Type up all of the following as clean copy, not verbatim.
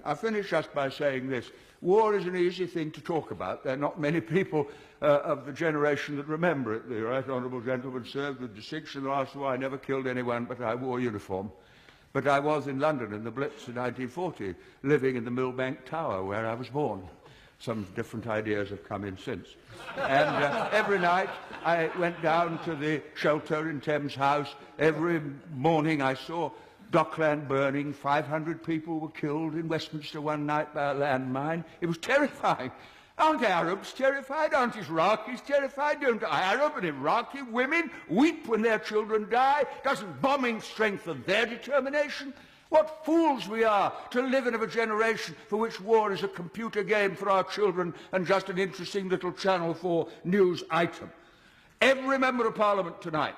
I'll finish just by saying this. War is an easy thing to talk about. There are not many people of the generation that remember it. The right honourable gentleman served with distinction in the last war. I never killed anyone, but I wore uniform. But I was in London in the Blitz in 1940, living in the Millbank Tower where I was born. Some different ideas have come in since. And every night I went down to the shelter in Thames House. Every morning I saw Dockland burning. 500 people were killed in Westminster one night by a landmine. It was terrifying. Aren't Arabs terrified? Aren't Iraqis terrified? Don't Arab and Iraqi women weep when their children die? Doesn't bombing strengthen their determination? What fools we are to live in a generation for which war is a computer game for our children and just an interesting little Channel 4 news item. Every member of Parliament tonight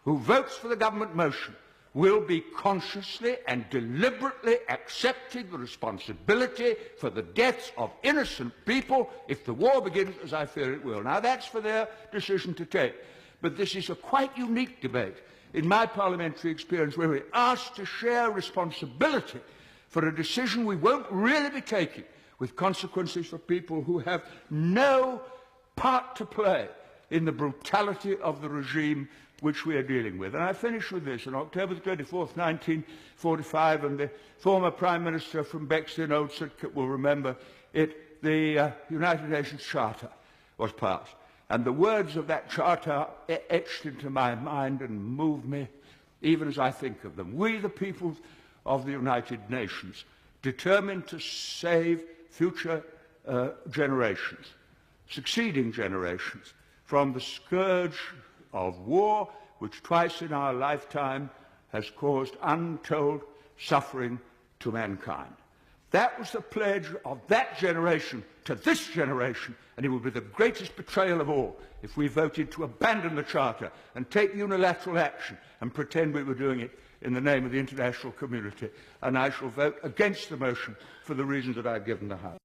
who votes for the government motion will be consciously and deliberately accepting the responsibility for the deaths of innocent people if the war begins, as I fear it will. Now, that's for their decision to take. But this is a quite unique debate in my parliamentary experience, where we're asked to share responsibility for a decision we won't really be taking, with consequences for people who have no part to play in the brutality of the regime which we are dealing with. And I finish with this. On October the 24th, 1945, and the former Prime Minister from Bexley, Old Sidcup, will remember it, the United Nations Charter was passed. And the words of that charter etched into my mind and move me even as I think of them. We, the people of the United Nations, determined to save future generations, succeeding generations, from the scourge of war, which twice in our lifetime has caused untold suffering to mankind. That was the pledge of that generation to this generation, and it would be the greatest betrayal of all if we voted to abandon the Charter and take unilateral action and pretend we were doing it in the name of the international community. And I shall vote against the motion for the reasons that I've given the House.